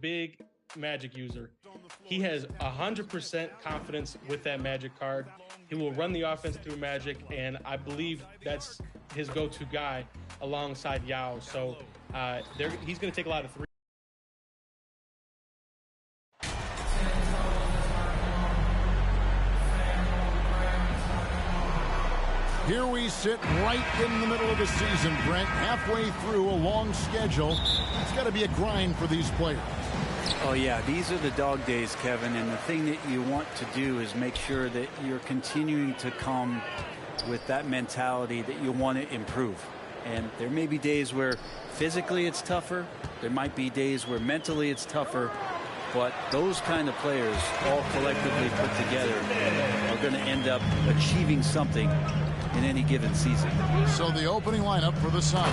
big Magic user. He has 100% confidence with that Magic card. He will run the offense through Magic, and I believe that's his go-to guy alongside Yao. So he's going to take a lot of threes. Here we sit right in the middle of the season, Brent, halfway through a long schedule. It's got to be a grind for these players. Oh, yeah, these are the dog days, Kevin, and the thing that you want to do is make sure that you're continuing to come with that mentality that you want to improve. And there may be days where physically it's tougher. There might be days where mentally it's tougher. But those kind of players all collectively put together are going to end up achieving something in any given season. So the opening lineup for the Suns.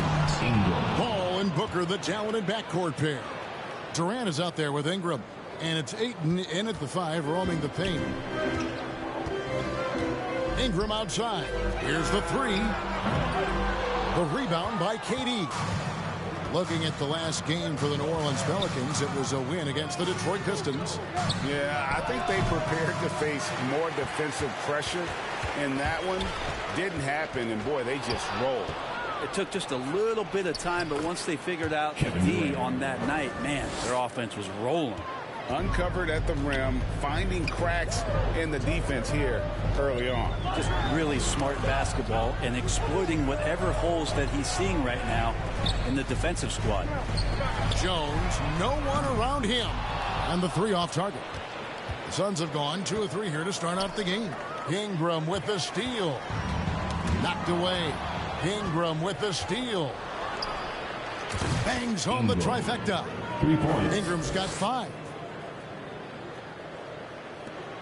Ball and Booker, the talented backcourt pair. Durant is out there with Ingram. And it's Ayton in at the 5, roaming the paint. Ingram outside. Here's the 3. The rebound by KD. Looking at the last game for the New Orleans Pelicans, it was a win against the Detroit Pistons. Yeah, I think they prepared to face more defensive pressure, and that one didn't happen, and boy, they just rolled. It took just a little bit of time, but once they figured out the D on that night, man, their offense was rolling. Uncovered at the rim, finding cracks in the defense here early on. Just really smart basketball and exploiting whatever holes that he's seeing right now in the defensive squad. Jones, no one around him. And the 3 off target. The Suns have gone 2 of 3 here to start out the game. Ingram with the steal. Knocked away. Ingram with the steal. Bangs home the trifecta. 3 points. Ingram's got 5.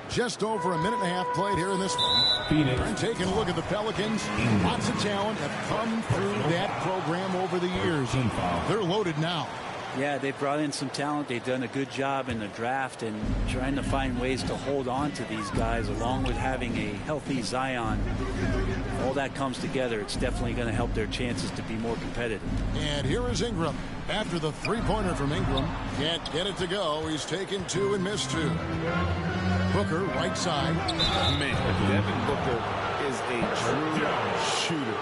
Just over a minute and a half played here in this one. Phoenix. And taking a look at the Pelicans. Lots of talent have come through that program over the years. They're loaded now. Yeah, they've brought in some talent. They've done a good job in the draft and trying to find ways to hold on to these guys, along with having a healthy Zion. If all that comes together, it's definitely going to help their chances to be more competitive. And here is Ingram. After the three-pointer from Ingram, can't get it to go. He's taken 2 and missed 2. Booker, right side. Man, Devin Booker is a true shooter.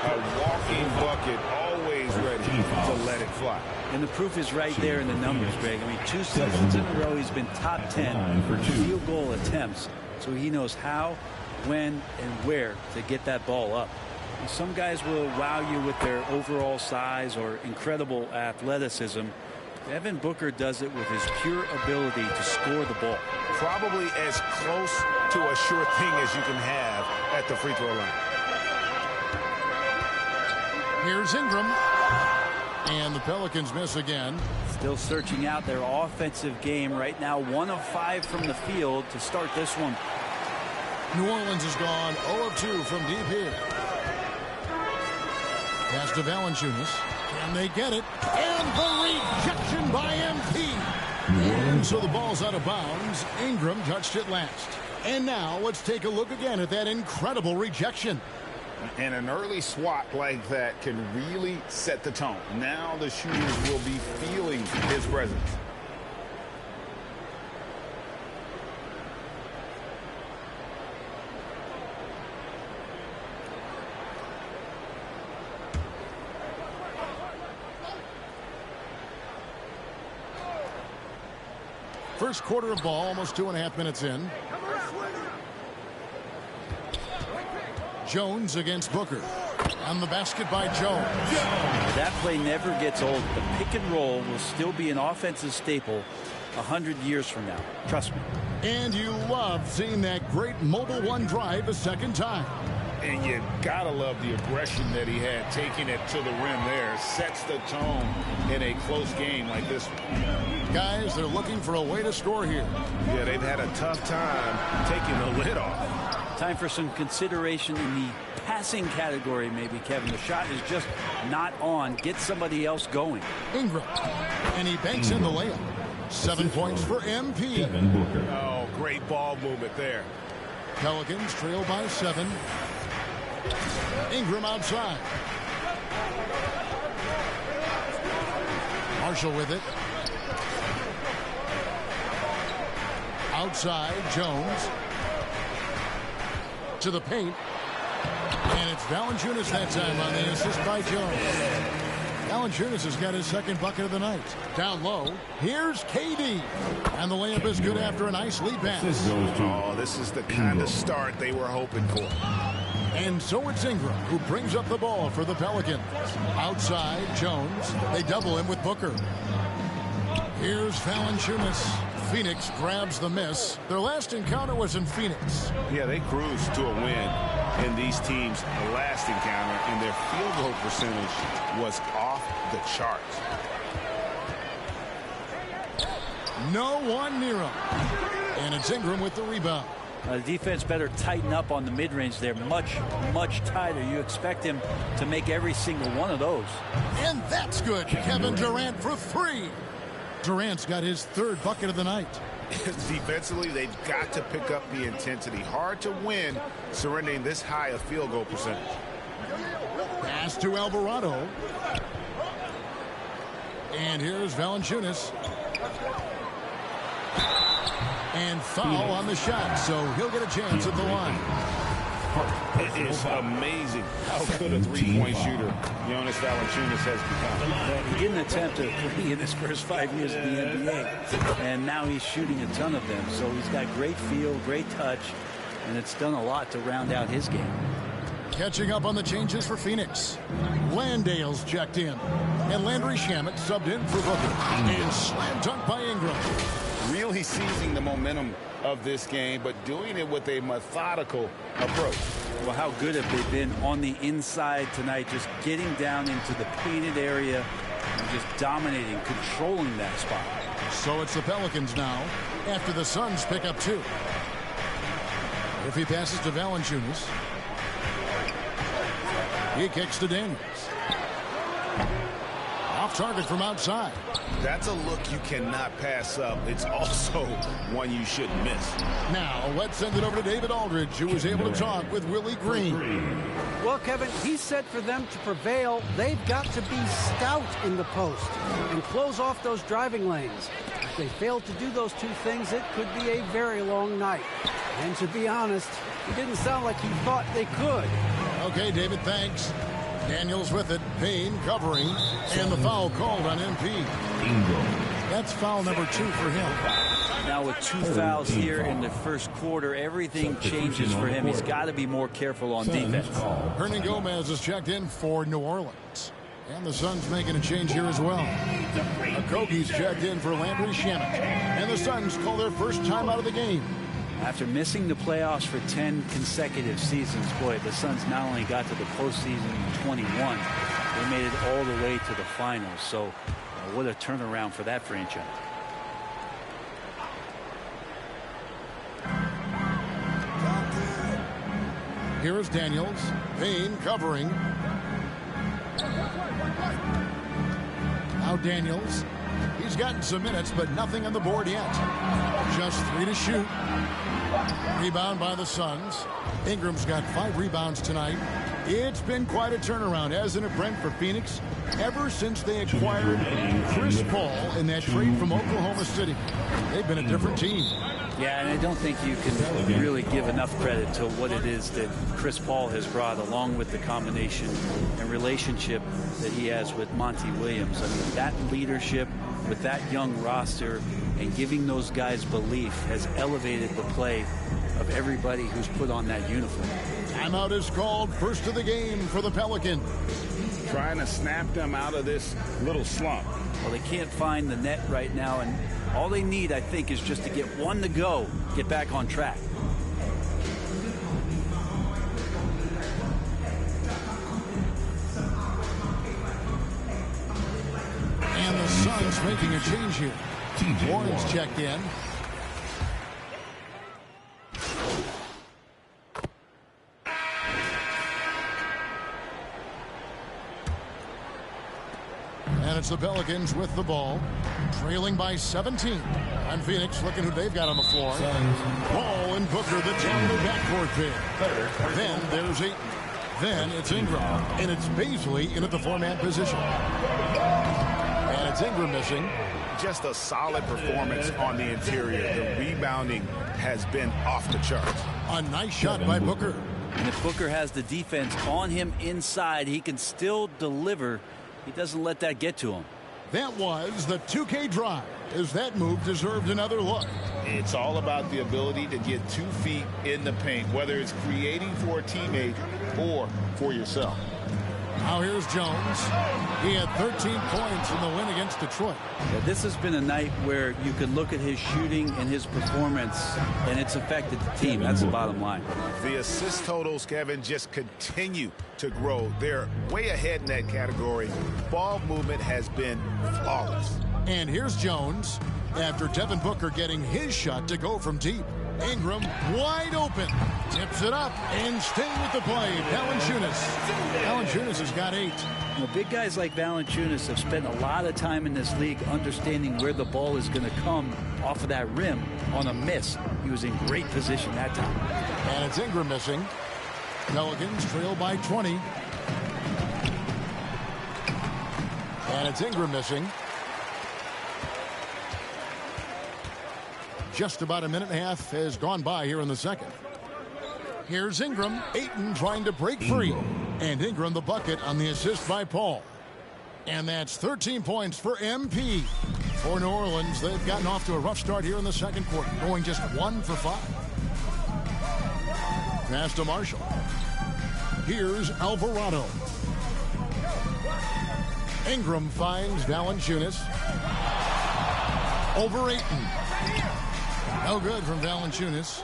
A walking bucket, always ready to let it fly. And the proof is right there in the numbers, Greg. I mean, 2 seasons in a row, he's been top 10 for field goal attempts. So he knows how, when, and where to get that ball up. And some guys will wow you with their overall size or incredible athleticism. Devin Booker does it with his pure ability to score the ball. Probably as close to a sure thing as you can have at the free throw line. Here's Ingram. And the Pelicans miss again. Still searching out their offensive game right now. 1 of 5 from the field to start this one. New Orleans has gone 0 of 2 from deep here. Pass to Valanciunas. Can they get it? And the rejection by MP. And so the ball's out of bounds. Ingram touched it last. And now let's take a look again at that incredible rejection. And an early swat like that can really set the tone. Now the shooters will be feeling his presence. First quarter of ball, almost 2.5 minutes in. Jones against Booker. And the basket by Jones. That play never gets old. The pick and roll will still be an offensive staple 100 years from now. Trust me. And you love seeing that great mobile one drive a second time. And you gotta love the aggression that he had, taking it to the rim there. Sets the tone in a close game like this one. Guys, they're looking for a way to score here. Yeah, they've had a tough time taking the lid off. Time for some consideration in the passing category, maybe, Kevin. The shot is just not on. Get somebody else going. Ingram. And he banks in the layup. 7 points for MP. Oh, great ball movement there. Pelicans trail by 7. Ingram outside. Marshall with it. outside, Jones. To the paint. And it's Valanciunas that time on the assist by Jones. Valanciunas has got his second bucket of the night. Down low, here's KD. And the layup is good after a nice lead pass. Oh, this is the kind of start they were hoping for. And so it's Ingram who brings up the ball for the Pelicans. Outside, Jones. They double him with Booker. Here's Valanciunas. Phoenix grabs the miss. Their last encounter was in Phoenix. Yeah, they cruised to a win in these teams' last encounter, and their field goal percentage was off the charts. No one near him. And it's Ingram with the rebound. The defense better tighten up on the mid-range. They're much, much tighter. You expect him to make every single one of those. And that's good. Kevin Durant for three. Durant's got his third bucket of the night. Defensively, they've got to pick up the intensity. Hard to win surrendering this high a field goal percentage. Pass to Alvarado. And here's Valanciunas. And foul on the shot, so he'll get a chance at the line. It is amazing how good a three-point shooter Jonas Valanciunas has become. He didn't attempt a three in his first 5 years in the NBA, and now he's shooting a ton of them. So he's got great feel, great touch, and it's done a lot to round out his game. Catching up on the changes for Phoenix. Landale's checked in, and Landry Shamet subbed in for Booker. And slam dunk by Ingram. Really seizing the momentum of this game, but doing it with a methodical approach. Well, how good have they been on the inside tonight, just getting down into the painted area and just dominating, controlling that spot. So it's the Pelicans now, after the Suns pick up two. If he passes to Valanciunas, he kicks to Daniels. Off target from outside. That's a look you cannot pass up. It's also one you shouldn't miss. Now, let's send it over to David Aldridge, who was able to talk with Willie Green. Well, Kevin, he said for them to prevail, they've got to be stout in the post and close off those driving lanes. If they fail to do those two things, it could be a very long night. And to be honest, it didn't sound like he thought they could. Okay, David, thanks. Daniels with it, Payne covering, and the foul called on MP. That's foul number 2 for him. Now with 2 fouls here in the first quarter, everything changes for him. He's got to be more careful on defense. Hernan Gomez is checked in for New Orleans. And the Suns making a change here as well. Okogie's checked in for Landry Shamet. And the Suns call their first time out of the game. After missing the playoffs for 10 consecutive seasons, boy, the Suns not only got to the postseason in 21, they made it all the way to the finals. So what a turnaround for that franchise. Here is Daniels. Payne covering. Now Daniels. He's gotten some minutes, but nothing on the board yet. Just 3 to shoot. Rebound by the Suns. Ingram's got 5 rebounds tonight. It's been quite a turnaround, hasn't it, Brent, for Phoenix? Ever since they acquired Chris Paul in that trade from Oklahoma City, they've been a different team. Yeah, and I don't think you can really give enough credit to what it is that Chris Paul has brought, along with the combination and relationship that he has with Monty Williams. I mean, that leadership with that young roster and giving those guys belief has elevated the play of everybody who's put on that uniform. Timeout is called, first of the game for the Pelicans. Trying to snap them out of this little slump. Well, they can't find the net right now, and all they need, I think, is just to get one to go, get back on track. And the Suns making a change here. Warren's checked in. And it's the Pelicans with the ball, trailing by 17. And Phoenix looking who they've got on the floor. Ball and Booker, the talented backcourt pair. Then there's Ayton. Then it's Ingram. And it's Baisley in at the 4-man position. And it's Ingram missing. just a solid performance on the interior. The rebounding has been off the charts. A nice shot by Booker. And if Booker has the defense on him inside, he can still deliver. He doesn't let that get to him. That was the 2K drive, as that move deserved another look. It's all about the ability to get 2 feet in the paint, whether it's creating for a teammate or for yourself. Now here's Jones. He had 13 points in the win against Detroit. Yeah, this has been a night where you could look at his shooting and his performance, and it's affected the team. That's the bottom line. The assist totals, Kevin, just continue to grow. They're way ahead in that category. Ball movement has been flawless. And here's Jones after Devin Booker getting his shot to go from deep. Ingram wide open. Tips it up and staying with the play. Valanciunas. Valanciunas has got 8. Big guys like Valanciunas have spent a lot of time in this league understanding where the ball is going to come off of that rim on a miss. He was in great position that time. And it's Ingram missing. Pelicans trail by 20. And it's Ingram missing. Just about a minute and a half has gone by here in the second. Here's Ingram. Ayton trying to break free. And Ingram the bucket on the assist by Paul. And that's 13 points for MP. For New Orleans, they've gotten off to a rough start here in the second quarter, going just 1 for 5. Pass to Marshall. Here's Alvarado. Ingram finds Valanciunas. Over Ayton. No good from Valanciunas.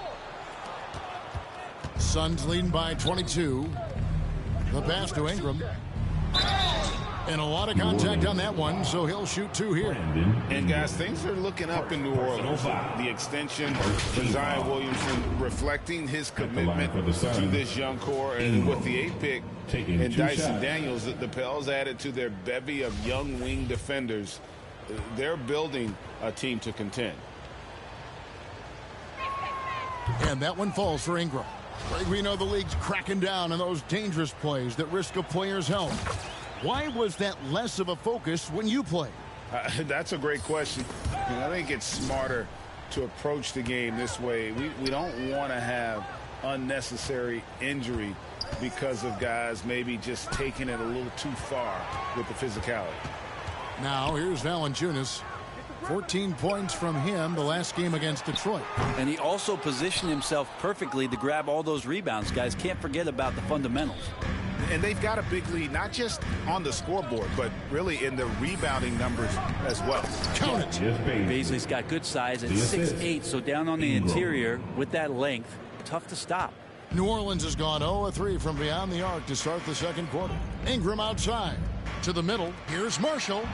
Suns leading by 22. The pass to Ingram. And a lot of contact on that one, so he'll shoot 2 here. And guys, things are looking up in New Orleans. The extension for Zion Williamson reflecting his commitment to this young core. And with the 8th pick and Dyson Daniels, the Pels added to their bevy of young wing defenders. They're building a team to contend. And that one falls for Ingram. We know the league's cracking down on those dangerous plays that risk a player's health. Why was that less of a focus when you played? That's a great question. I think it's smarter to approach the game this way. We don't want to have unnecessary injury because of guys maybe just taking it a little too far with the physicality. Now here's Valanciunas. 14 points from him the last game against Detroit. And he also positioned himself perfectly to grab all those rebounds. Guys, can't forget about the fundamentals. And they've got a big lead, not just on the scoreboard, but really in the rebounding numbers as well. Count it. Baisley's got good size at 6'8", so down on the interior with that length, tough to stop. New Orleans has gone 0-3 from beyond the arc to start the second quarter. Ingram outside. To the middle. Here's Marshall.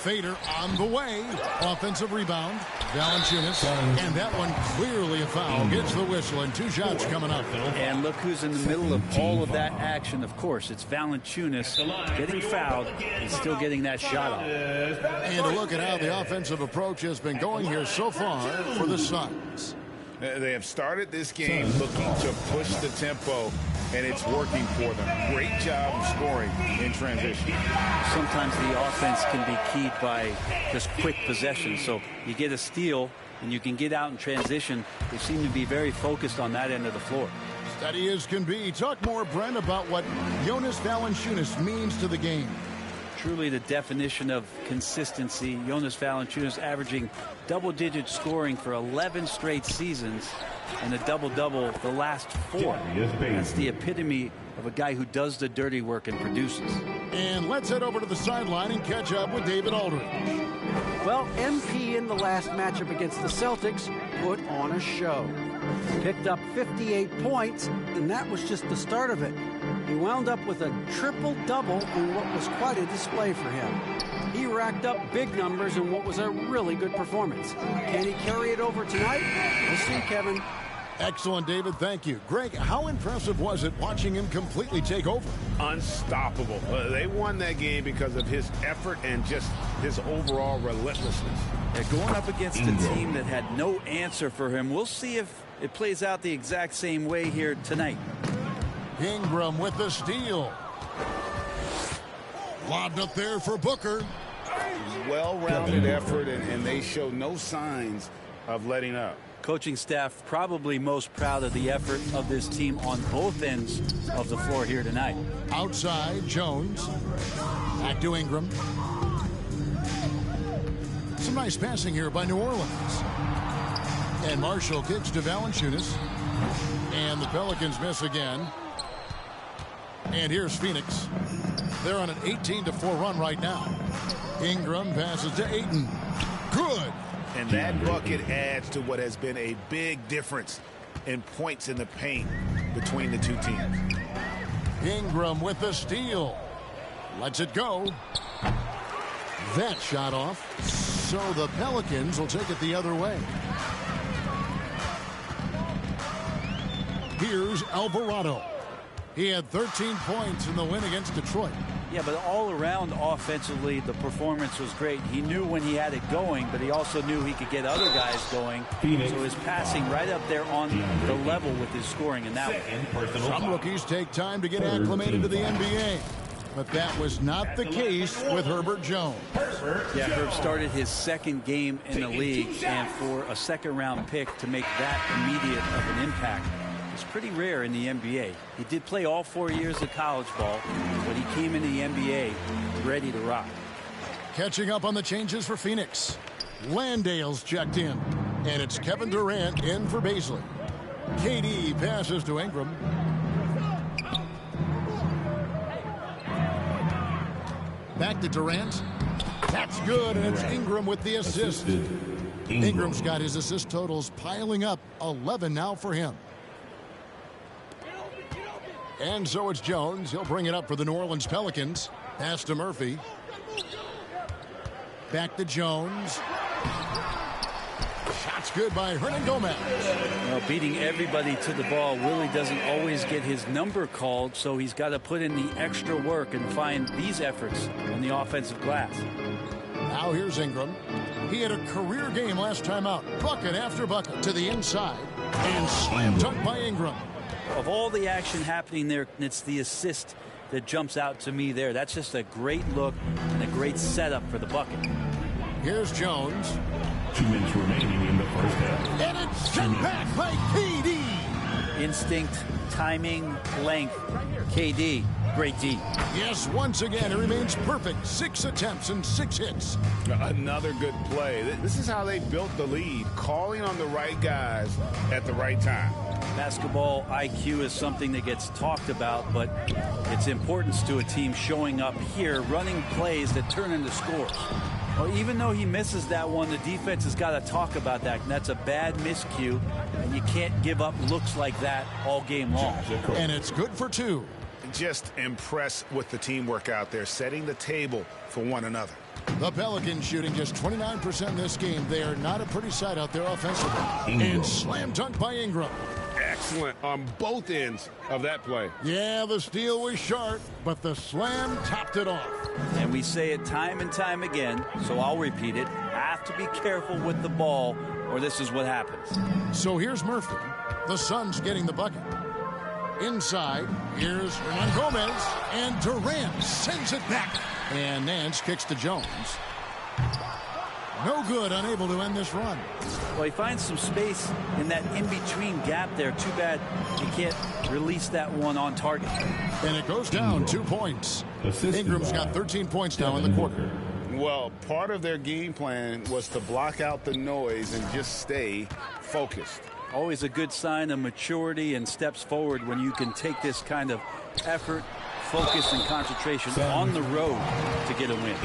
Fader on the way. Offensive rebound. Valanciunas. And that one clearly a foul. Gets the whistle and 2 shots coming up. And look who's in the middle of all of that action. Of course, it's Valanciunas getting fouled and still getting that shot off. And a look at how the offensive approach has been going here so far for the Suns. They have started this game looking to push the tempo, and it's working for them. Great job of scoring in transition. Sometimes the offense can be keyed by just quick possession. So you get a steal and you can get out in transition. They seem to be very focused on that end of the floor. Steady as can be. Talk more, Brent, about what Jonas Valanciunas means to the game. Truly the definition of consistency. Jonas Valanciunas averaging double-digit scoring for 11 straight seasons and a double-double the last 4. That's the epitome of a guy who does the dirty work and produces. And let's head over to the sideline and catch up with David Aldridge. Well, MP in the last matchup against the Celtics put on a show. Picked up 58 points, and that was just the start of it. He wound up with a triple-double in what was quite a display for him. He racked up big numbers in what was a really good performance. Can he carry it over tonight? We'll see, Kevin. Excellent, David. Thank you. Greg, how impressive was it watching him completely take over? Unstoppable. They won that game because of his effort and just his overall relentlessness. Going up against a team that had no answer for him. We'll see if it plays out the exact same way here tonight. Ingram with the steal. Lobbed up there for Booker. Well-rounded effort, and they show no signs of letting up. Coaching staff probably most proud of the effort of this team on both ends of the floor here tonight. Outside, Jones. Back to Ingram. Some nice passing here by New Orleans. And Marshall kicks to Valanciunas. And the Pelicans miss again. And here's Phoenix. They're on an 18-4 run right now. Ingram passes to Ayton. Good. And that bucket adds to what has been a big difference in points in the paint between the two teams. Ingram with the steal. Lets it go. That shot off. So the Pelicans will take it the other way. Here's Alvarado. He had 13 points in the win against Detroit. Yeah, but all around offensively, the performance was great. He knew when he had it going, but he also knew he could get other guys going. So his passing right up there on the level with his scoring in that one. Some rookies take time to get acclimated to the NBA. But that was not the case with Herbert Jones. Yeah, Herb started his second game in the league, and for a second-round pick to make that immediate of an impact, it's pretty rare in the NBA. He did play all 4 years of college ball, but he came into the NBA ready to rock. Catching up on the changes for Phoenix. Landale's checked in, and it's Kevin Durant in for Baisley. KD passes to Ingram. Back to Durant. That's good, and it's Ingram with the assist. Ingram's got his assist totals piling up. 11 now for him. And so it's Jones. He'll bring it up for the New Orleans Pelicans. Pass to Murphy. Back to Jones. Shots good by Hernan Gomez. Well, beating everybody to the ball, Willie doesn't always get his number called, so he's got to put in the extra work and find these efforts on the offensive glass. Now here's Ingram. He had a career game last time out. Bucket after bucket to the inside. And slam dunk by Ingram. Of all the action happening there, it's the assist that jumps out to me there. That's just a great look and a great setup for the bucket. Here's Jones. 2 minutes remaining in the first half. And it's sent back by KD. Instinct, timing, length. KD, great D. Yes, once again, it remains perfect. 6 attempts and 6 hits. Another good play. This is how they built the lead, calling on the right guys at the right time. Basketball IQ is something that gets talked about, but its importance to a team showing up here, running plays that turn into scores. Well, even though he misses that one, the defense has got to talk about that. And that's a bad miscue, and you can't give up looks like that all game long. And it's good for 2. Just impressed with the teamwork out there, setting the table for one another. The Pelicans shooting just 29% in this game. They are not a pretty sight out there offensively. And slam dunk by Ingram. Excellent on both ends of that play. Yeah, the steal was sharp, but the slam topped it off. And we say it time and time again, so I'll repeat it. Have to be careful with the ball, or this is what happens. So here's Murphy. The Suns getting the bucket. Inside, here's Hernan Gomez, and Durant sends it back. And Nance kicks to Jones. No good, unable to end this run. Well, he finds some space in that in-between gap there. Too bad he can't release that one on target. And it goes down 2 points. Ingram's got 13 points now in the quarter. Well, part of their game plan was to block out the noise and just stay focused. Always a good sign of maturity and steps forward when you can take this kind of effort, focus, and concentration on the road to get a win.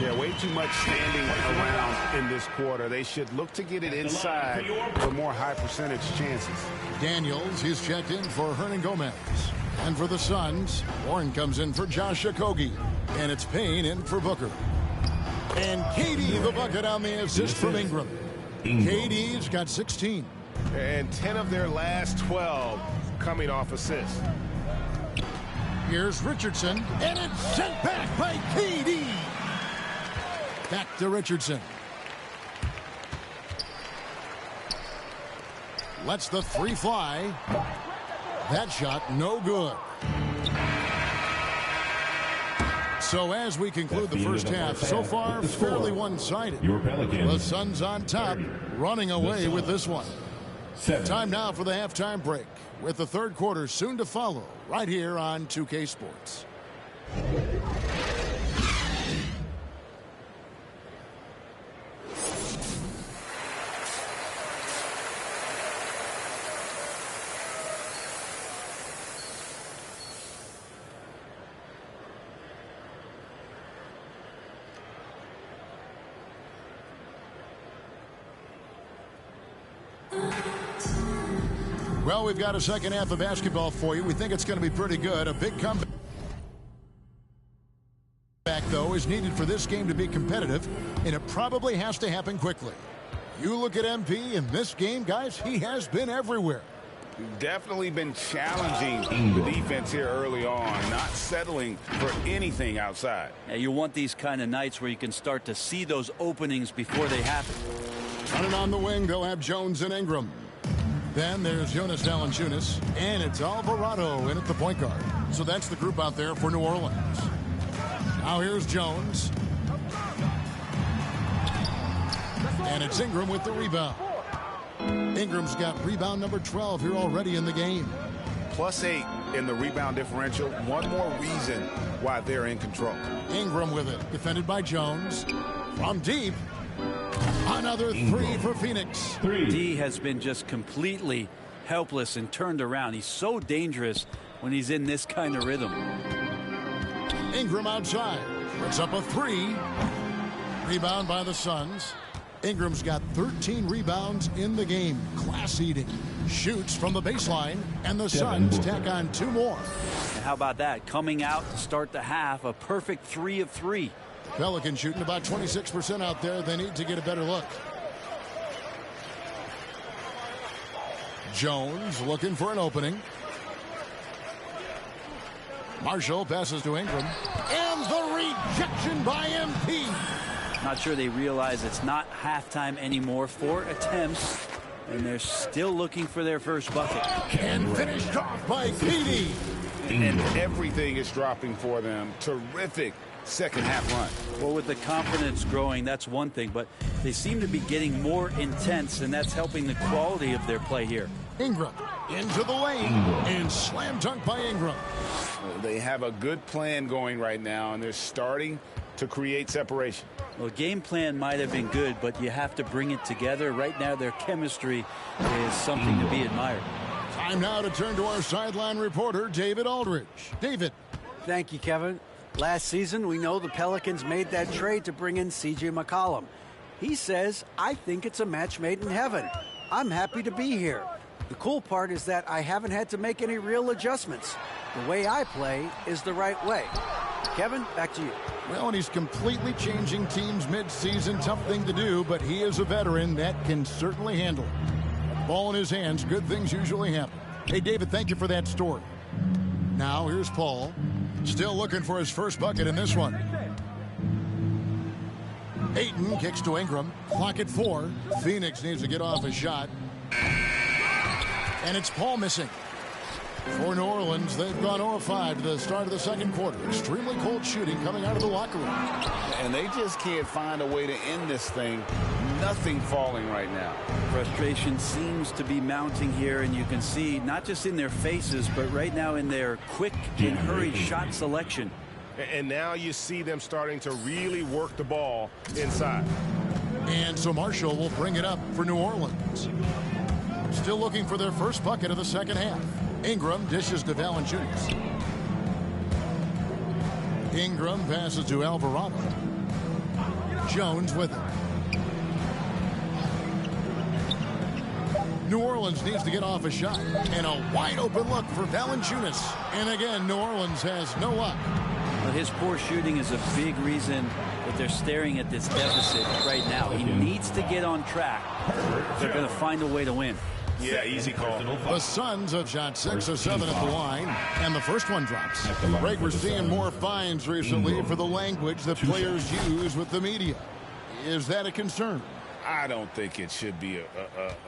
Yeah, way too much standing around in this quarter. They should look to get it inside for more high percentage chances. Daniels, he's checked in for Hernan Gomez. And for the Suns, Warren comes in for Josh Okogie. And it's Payne in for Booker. And KD the bucket on the assist from Ingram. KD's got 16. And 10 of their last 12 coming off assists. Here's Richardson, and it's sent back by KD. Back to Richardson. Lets the 3 fly. That shot no good. So as we conclude the first half, so far fairly one-sided. Your Pelicans. The Suns on top, running away with this one. 7. Time now for the halftime break, with the third quarter soon to follow, right here on 2K Sports. Well, we've got a second half of basketball for you. We think it's going to be pretty good. A big comeback, though, is needed for this game to be competitive, and it probably has to happen quickly. You look at MP in this game, guys, he has been everywhere. Definitely been challenging the defense here early on, not settling for anything outside. Yeah, you want these kind of nights where you can start to see those openings before they happen. Running on the wing, they'll have Jones and Ingram. Then there's Jonas Valanciunas, and it's Alvarado in at the point guard. So that's the group out there for New Orleans. Now here's Jones. And it's Ingram with the rebound. Ingram's got rebound number 12 here already in the game. +8 in the rebound differential. One more reason why they're in control. Ingram with it, defended by Jones. From deep. Another three for Phoenix. D has been just completely helpless and turned around. He's so dangerous when he's in this kind of rhythm. Ingram outside. Puts up a three. Rebound by the Suns. Ingram's got 13 rebounds in the game. Class eating. Shoots from the baseline, and the Suns tack on 2 more. And how about that? Coming out to start the half, a perfect 3 of 3. Pelicans shooting about 26% out there. They need to get a better look. Jones looking for an opening. Marshall passes to Ingram. And the rejection by MP. Not sure they realize it's not halftime anymore. 4 attempts, and they're still looking for their first bucket. And finished off by PD. And everything is dropping for them. Terrific second half run. Well, with the confidence growing, that's one thing, but they seem to be getting more intense, and that's helping the quality of their play here. Ingram into the lane, and slam dunk by Ingram. They have a good plan going right now, and they're starting to create separation. Well, game plan might have been good, but you have to bring it together. Right now, their chemistry is something to be admired. Time now to turn to our sideline reporter, David Aldridge. David. Thank you, Kevin. Last season, we know the Pelicans made that trade to bring in C.J. McCollum. He says, I think it's a match made in heaven. I'm happy to be here. The cool part is that I haven't had to make any real adjustments. The way I play is the right way. Kevin, back to you. Well, and he's completely changing teams mid-season. Tough thing to do, but he is a veteran that can certainly handle it. Ball in his hands, good things usually happen. Hey, David, thank you for that story. Now, here's Paul. Still looking for his first bucket in this one. Ayton kicks to Ingram. Clock at 4. Phoenix needs to get off a shot. And it's Paul missing. For New Orleans, they've gone 0-5 to the start of the second quarter. Extremely cold shooting coming out of the locker room. And they just can't find a way to end this thing. Nothing falling right now. Frustration seems to be mounting here, and you can see not just in their faces, but right now in their quick and hurried shot selection. And now you see them starting to really work the ball inside. And so Marshall will bring it up for New Orleans. Still looking for their first bucket of the second half. Ingram dishes to Valanciunas. Ingram passes to Alvarado. Jones with it. New Orleans needs to get off a shot. And a wide open look for Valanciunas. And again, New Orleans has no luck. But his poor shooting is a big reason that they're staring at this deficit right now. He needs to get on track. They're going to find a way to win. Yeah, easy call. The Suns have shot 6 of 7 at the line, and the first one drops. Greg, we're seeing more fines recently for the language that players use with the media. Is that a concern? I don't think it should be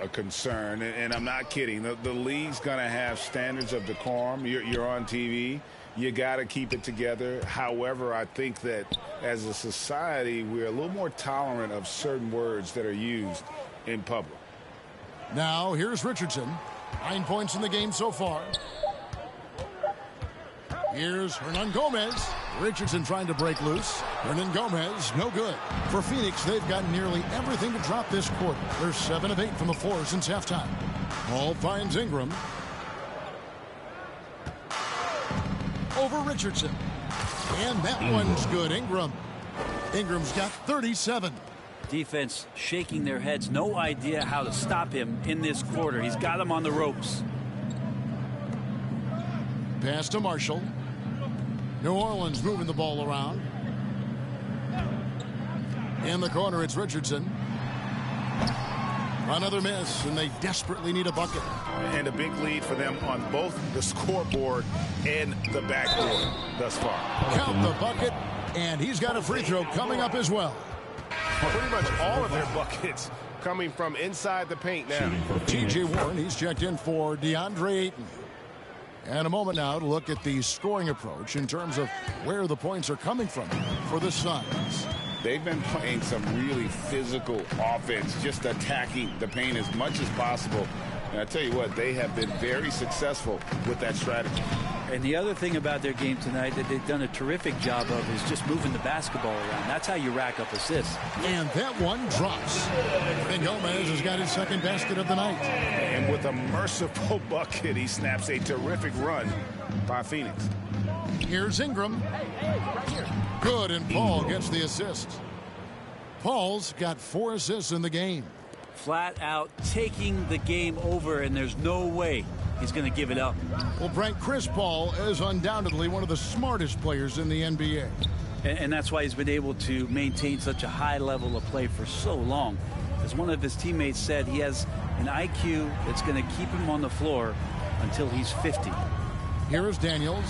a concern, and I'm not kidding. The league's going to have standards of decorum. You're on TV. You got to keep it together. However, I think that as a society, we're a little more tolerant of certain words that are used in public. Now, here's Richardson. 9 points in the game so far. Here's Hernan Gomez. Richardson trying to break loose. Hernan Gomez, no good. For Phoenix, they've got nearly everything to drop this quarter. They're 7 of 8 from the floor since halftime. Ball finds Ingram. Over Richardson. And that one's good. Ingram's got 37. Defense shaking their heads. No idea how to stop him in this quarter. He's got him on the ropes. Pass to Marshall. New Orleans moving the ball around. In the corner, it's Richardson. Another miss, and they desperately need a bucket. And a big lead for them on both the scoreboard and the backboard thus far. Count the bucket, and he's got a free throw coming up as well. Pretty much all of their buckets coming from inside the paint now. T.J. Warren, he's checked in for DeAndre Ayton. And a moment now to look at the scoring approach in terms of where the points are coming from for the Suns. They've been playing some really physical offense, just attacking the paint as much as possible. And I tell you what, they have been very successful with that strategy. And the other thing about their game tonight that they've done a terrific job of is just moving the basketball around. That's how you rack up assists. And that one drops. And Gomez has got his second basket of the night. And with a merciful bucket, he snaps a terrific run by Phoenix. Here's Ingram. Good, and Paul gets the assist. Paul's got 4 assists in the game. Flat out taking the game over, and there's no way he's going to give it up. Well, Frank, Chris Paul is undoubtedly one of the smartest players in the NBA. And that's why he's been able to maintain such a high level of play for so long. As one of his teammates said, he has an IQ that's going to keep him on the floor until he's 50. Here is Daniels.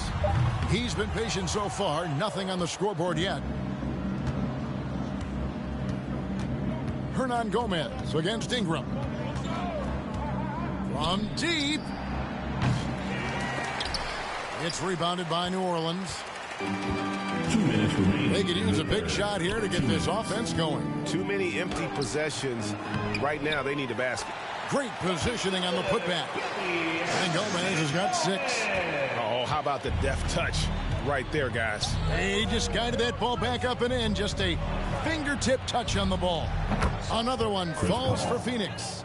He's been patient so far. Nothing on the scoreboard yet. Hernan Gomez against Ingram. From deep. It's rebounded by New Orleans. 2 minutes remaining. They could use a big shot here to get this offense going. Too many empty possessions. Right now, they need a basket. Great positioning on the putback. And Gomez has got 6. Oh, how about the deft touch right there, guys? He just guided that ball back up and in. Just a fingertip touch on the ball. Another one falls for Phoenix.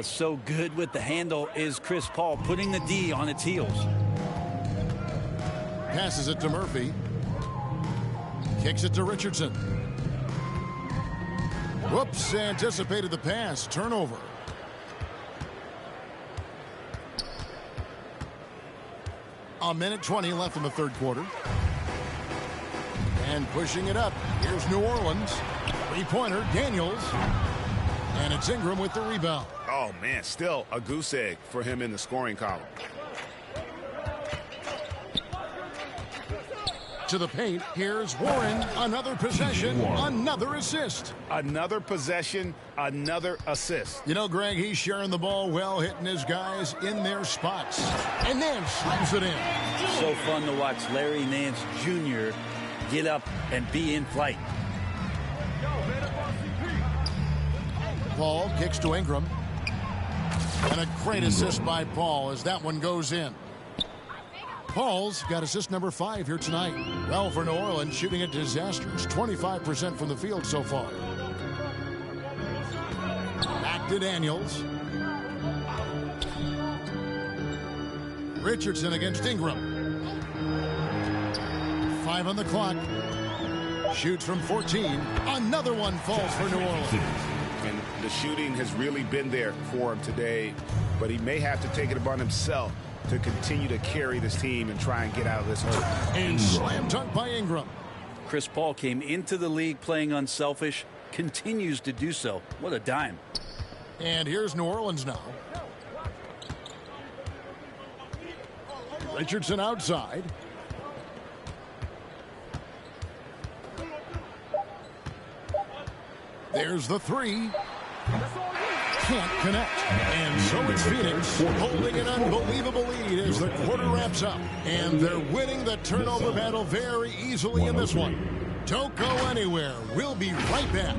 So good with the handle is Chris Paul, putting the D on its heels. Passes it to Murphy. Kicks it to Richardson. Whoops, anticipated the pass. Turnover. A minute 20 left in the third quarter. And pushing it up. Here's New Orleans. Three-pointer, Daniels. And it's Ingram with the rebound. Oh, man, still a goose egg for him in the scoring column. To the paint, here's Warren. Another possession, another assist. Another possession, another assist. You know, Greg, he's sharing the ball well, hitting his guys in their spots. And then slams it in. So fun to watch Larry Nance Jr. get up and be in flight. Paul kicks to Ingram. And a great assist by Paul as that one goes in. Paul's got assist number 5 here tonight. Well, for New Orleans, shooting a disastrous 25% from the field so far. Back to Daniels. Richardson against Ingram. 5 on the clock. Shoots from 14. Another one falls for New Orleans. And the shooting has really been there for him today, but he may have to take it upon himself to continue to carry this team and try and get out of this hole. And slam dunk by Ingram. Chris Paul came into the league playing unselfish, continues to do so. What a dime. And here's New Orleans now. Richardson outside. There's the 3. can't connect. And so it's Phoenix holding an unbelievable lead as the quarter wraps up. And they're winning the turnover battle very easily in this one. Don't go anywhere. We'll be right back.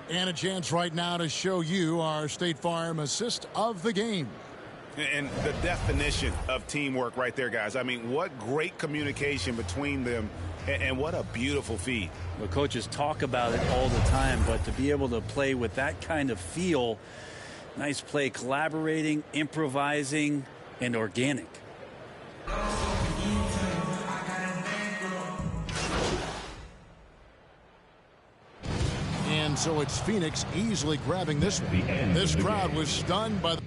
And a chance right now to show you our State Farm assist of the game. And the definition of teamwork right there, guys. I mean, what great communication between them, and what a beautiful feed. The coaches talk about it all the time, but to be able to play with that kind of feel, nice play, collaborating, improvising, and organic. And so it's Phoenix easily grabbing this one. This crowd was stunned by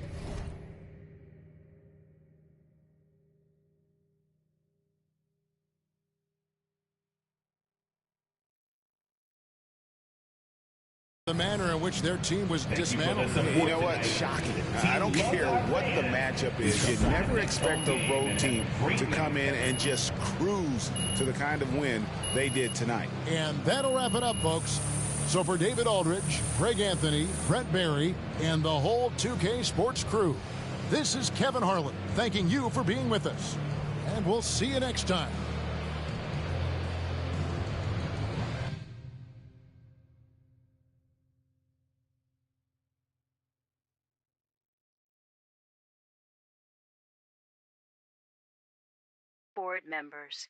the manner in which their team was dismantled. You know what? Shocking. I don't care what the matchup is. You never expect a road team to come in and just cruise to the kind of win they did tonight. And that'll wrap it up, folks. So for David Aldridge, Greg Anthony, Brett Barry, and the whole 2K Sports crew, this is Kevin Harlan thanking you for being with us. And we'll see you next time. Board members.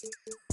Thank you.